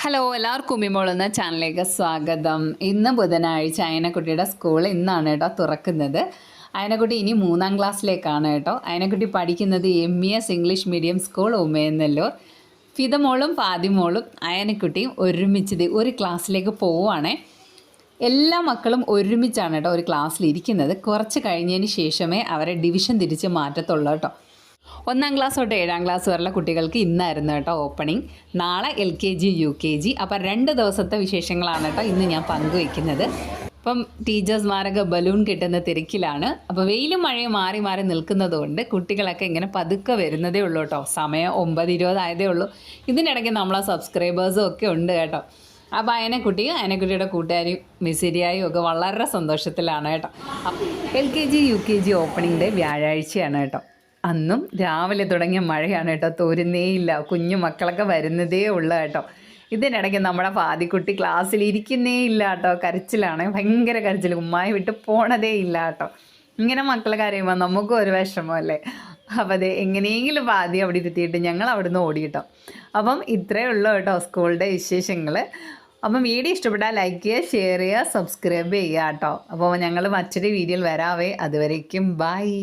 Hello, എല്ലാവർക്കും ഉമ്മിമോൾ എന്ന ചാനലിലേക്ക് സ്വാഗതം. ഇന്ന് ബുധനാഴ്ച അയനക്കുട്ടിയുടെ സ്കൂൾ ഇന്നാണ് കേട്ടോ തുറക്കുന്നത്. അയനക്കുട്ടി ഇനി 3ാം ക്ലാസ്സിലേക്കാണ് കേട്ടോ. അയനക്കുട്ടി പഠിക്കുന്നത് MES ഇംഗ്ലീഷ് മീഡിയം സ്കൂൾ ഉമയന്നല്ലൂർ. ഫിദമോളും ഫാദിമോളും അയനക്കുട്ടിയും ഒരുമിച്ച് ഒരു ക്ലാസ്സിലേക്ക് പോവുകയാണേ. എല്ലാ മക്കളും ഒരുമിച്ചാണ് കേട്ടോ ഒരു ക്ലാസ്സിൽ ഇരിക്കുന്നത്. കുറച്ച് കഴിഞ്ഞതിന് ശേഷമേ അവരെ ഡിവിഷൻ തിരിച്ച് മാറ്റത്തുള്ളൂ കേട്ടോ. 1ാം ക്ലാസ് തൊട്ട് 7ാം ക്ലാസ് വരെയുള്ള കുട്ടികൾക്ക് ഇന്നായിരുന്നു കേട്ടോ ഓപ്പണിംഗ്. നാളെ LKG UKG. അപ്പം 2 ദിവസത്തെ വിശേഷങ്ങളാണ് കേട്ടോ ഇന്ന് ഞാൻ പങ്കുവയ്ക്കുന്നത്. അപ്പം ടീച്ചേഴ്സ്മാരൊക്കെ ബലൂൺ കിട്ടുന്ന തിരക്കിലാണ്. അപ്പോൾ വെയിലും മഴയും മാറി മാറി നിൽക്കുന്നതുകൊണ്ട് കുട്ടികളൊക്കെ ഇങ്ങനെ പതുക്കെ വരുന്നതേ ഉള്ളൂ കേട്ടോ. സമയം 9:20 ആയതേ ഉള്ളൂ. ഇതിനിടയ്ക്ക് നമ്മളെ സബ്സ്ക്രൈബേഴ്സും ഒക്കെ ഉണ്ട് കേട്ടോ. അപ്പോൾ അയനക്കുട്ടിയുടെ കൂട്ടുകാരും മിസിരിയായും ഒക്കെ വളരെ സന്തോഷത്തിലാണ് കേട്ടോ. LKG UKG ഓപ്പണിംഗ് ഡേ വ്യാഴാഴ്ചയാണ് കേട്ടോ. അന്നും രാവിലെ തുടങ്ങിയ മഴയാണ് കേട്ടോ, തോരുന്നേയില്ല. കുഞ്ഞു മക്കളൊക്കെ വരുന്നതേ ഉള്ളൂ കേട്ടോ. ഇതിനിടയ്ക്ക് നമ്മുടെ ഫാദിക്കുട്ടി ക്ലാസ്സിൽ ഇരിക്കുന്നേ ഇല്ല കേട്ടോ, കരച്ചിലാണ്, ഭയങ്കര കരച്ചിൽ, ഉമ്മായി വിട്ട് പോണതേ ഇല്ല കേട്ടോ. ഇങ്ങനെ മക്കൾ കരയുമ്പോൾ നമുക്കും ഒരു വിഷമമല്ലേ. അപ്പോൾ അതെ, എങ്ങനെയെങ്കിലും ഫാദി അവിടെ ഇരുത്തിയിട്ട് ഞങ്ങൾ അവിടുന്ന് ഓടിയിട്ടോ. അപ്പം ഇത്രയേ ഉള്ളൂ കേട്ടോ സ്കൂളിൻ്റെ വിശേഷങ്ങൾ. അപ്പം വീഡിയോ ഇഷ്ടപ്പെട്ടാൽ ലൈക്ക് ചെയ്യുക, ഷെയർ ചെയ്യുക, സബ്സ്ക്രൈബ് ചെയ്യുക കേട്ടോ. അപ്പോൾ ഞങ്ങൾ മറ്റൊരു വീഡിയോയിൽ വരാവേ. അതുവരേക്കും ബൈ.